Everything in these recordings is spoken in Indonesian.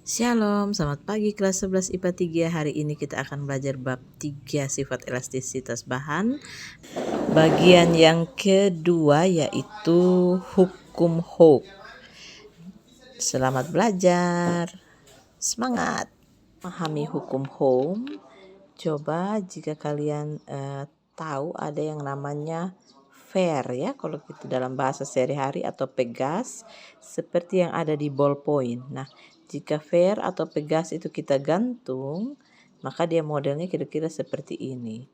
Shalom, selamat pagi kelas 11 IPA 3. Hari ini kita akan belajar bab 3 sifat elastisitas bahan. Bagian yang kedua yaitu hukum Hooke. Selamat belajar. Semangat. Pahami hukum Hooke. Coba jika kalian tahu ada yang namanya fair ya, kalau kita dalam bahasa sehari-hari, atau pegas seperti yang ada di ballpoint. Nah, jika fair atau pegas itu kita gantung, maka dia modelnya kira-kira seperti ini.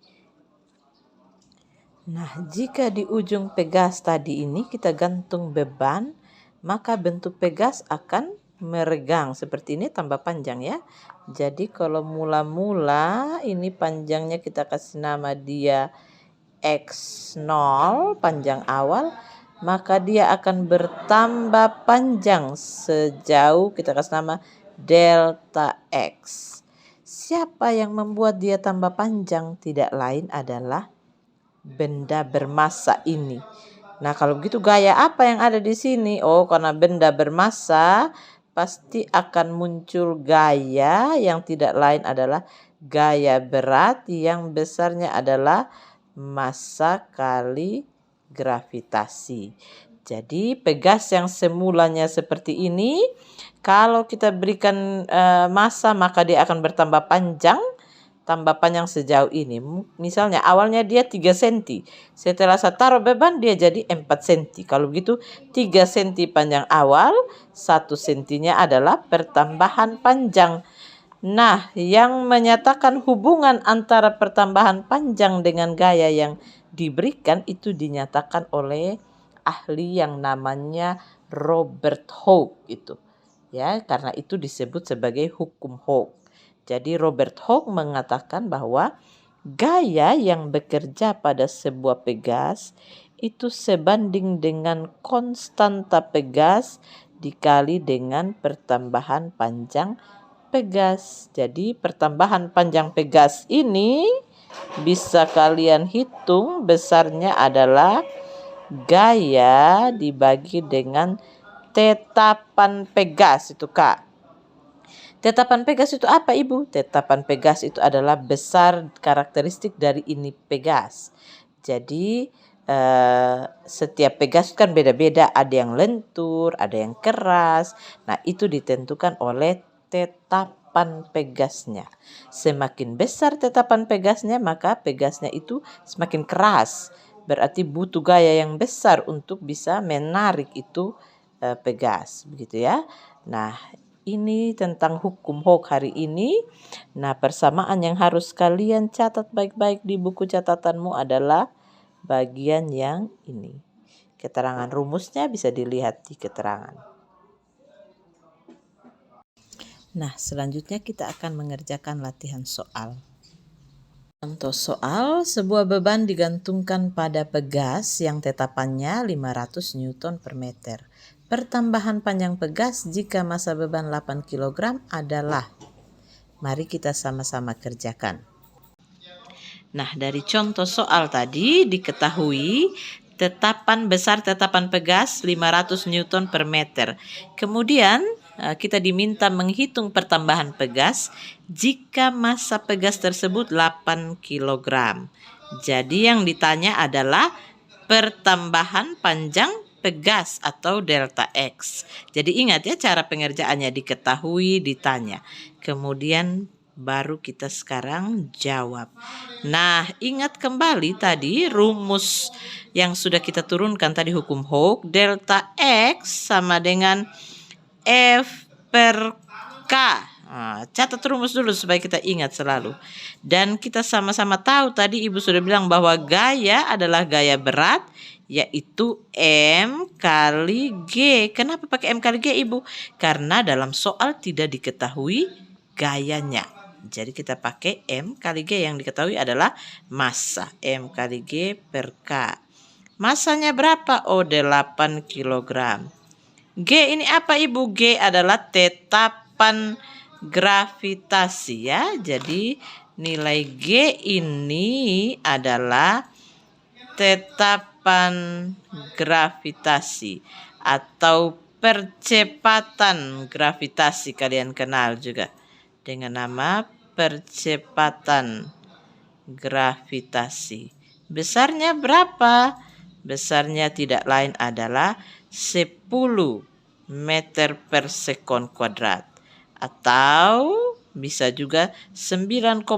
Nah, jika di ujung pegas tadi ini kita gantung beban, maka bentuk pegas akan meregang seperti ini, tambah panjang ya. Jadi kalau mula-mula ini panjangnya kita kasih nama dia X0, panjang awal, maka dia akan bertambah panjang sejauh kita kasih nama delta X. Siapa yang membuat dia tambah panjang? Tidak lain adalah benda bermassa ini. Nah, kalau begitu gaya apa yang ada di sini? Oh, karena benda bermassa pasti akan muncul gaya yang tidak lain adalah gaya berat yang besarnya adalah massa kali gravitasi. Jadi pegas yang semulanya seperti ini, kalau kita berikan massa maka dia akan bertambah panjang. Tambah panjang sejauh ini. Misalnya awalnya dia 3 cm. Setelah saya taruh beban dia jadi 4 cm. Kalau begitu 3 cm panjang awal, 1 cm-nya adalah pertambahan panjang. Nah, yang menyatakan hubungan antara pertambahan panjang dengan gaya yang diberikan itu dinyatakan oleh ahli yang namanya Robert Hooke itu. Ya, karena itu disebut sebagai hukum Hooke. Jadi Robert Hooke mengatakan bahwa gaya yang bekerja pada sebuah pegas itu sebanding dengan konstanta pegas dikali dengan pertambahan panjang pegas. Jadi pertambahan panjang pegas ini bisa kalian hitung besarnya adalah gaya dibagi dengan tetapan pegas itu, Kak. Tetapan pegas itu apa, Ibu? Tetapan pegas itu adalah besar karakteristik dari ini pegas. Jadi setiap pegas kan beda-beda, ada yang lentur, ada yang keras. Nah, itu ditentukan oleh tetapan pegasnya. Semakin besar tetapan pegasnya, maka pegasnya itu semakin keras. Berarti butuh gaya yang besar untuk bisa menarik itu pegas, begitu ya. Nah, ini tentang hukum Hooke hari ini. Nah, persamaan yang harus kalian catat baik-baik di buku catatanmu adalah bagian yang ini. Keterangan rumusnya bisa dilihat di keterangan. Nah, selanjutnya kita akan mengerjakan latihan soal. Contoh soal, sebuah beban digantungkan pada pegas yang tetapannya 500 Newton per meter. Pertambahan panjang pegas jika massa beban 8 kg adalah. Mari kita sama-sama kerjakan. Nah, dari contoh soal tadi diketahui tetapan besar tetapan pegas 500 Newton per meter. Kemudian kita diminta menghitung pertambahan pegas jika massa pegas tersebut 8 kg. Jadi yang ditanya adalah pertambahan panjang pegas atau delta X. Jadi ingat ya, cara pengerjaannya diketahui, ditanya. Kemudian baru kita sekarang jawab. Nah, ingat kembali tadi rumus yang sudah kita turunkan tadi, hukum Hooke. Delta X sama dengan F per K. Nah, catat rumus dulu supaya kita ingat selalu. Dan kita sama-sama tahu tadi Ibu sudah bilang bahwa gaya adalah gaya berat, yaitu M kali G. Kenapa pakai M kali G, Ibu? Karena dalam soal tidak diketahui gayanya. Jadi kita pakai M kali G, yang diketahui adalah massa. M kali G per K. Massanya berapa? Oh, 8 kg. G ini apa, Ibu? G adalah tetapan gravitasi ya. Jadi nilai G ini adalah tetapan gravitasi atau percepatan gravitasi, kalian kenal juga dengan nama percepatan gravitasi. Besarnya berapa? Besarnya tidak lain adalah 10 meter per sekon kuadrat, atau bisa juga 9,8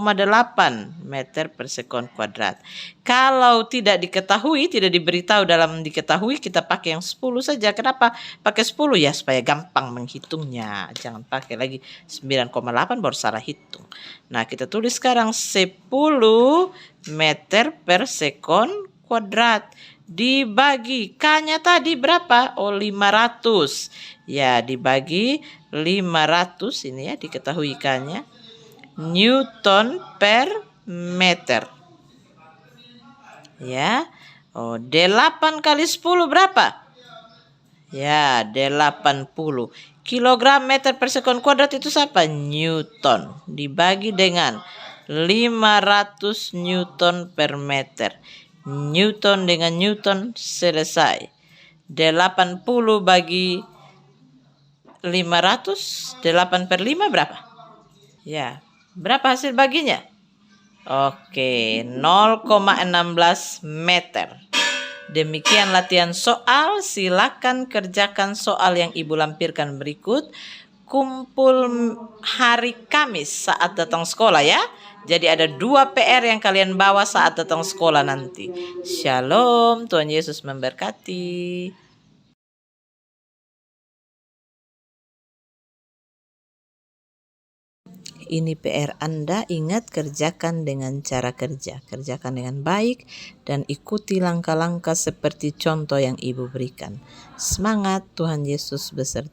meter per sekon kuadrat. Kalau tidak diketahui, tidak diberitahu dalam diketahui, kita pakai yang 10 saja. Kenapa pakai 10? Ya supaya gampang menghitungnya. Jangan pakai lagi 9,8 baru salah hitung. Nah, kita tulis sekarang 10 meter per sekon kuadrat. Dibagi K-nya tadi berapa? Oh, 500. Ya, dibagi 500 ini ya, diketahui K-nya. Newton per meter. Ya. Oh, 8 kali 10 berapa? Ya, 80. Kilogram meter per sekon kuadrat itu siapa? Newton. Dibagi dengan 500 Newton per meter. Newton dengan Newton selesai. 80 bagi 500, 8 per 5 berapa? Ya, berapa hasil baginya? Oke, 0,16 meter. Demikian latihan soal. Silakan kerjakan soal yang Ibu lampirkan berikut. Kumpul hari Kamis saat datang sekolah ya. Jadi ada 2 PR yang kalian bawa saat datang sekolah nanti. Shalom, Tuhan Yesus memberkati. Ini PR Anda, ingat kerjakan dengan cara kerja. Kerjakan dengan baik dan ikuti langkah-langkah seperti contoh yang Ibu berikan. Semangat, Tuhan Yesus beserta.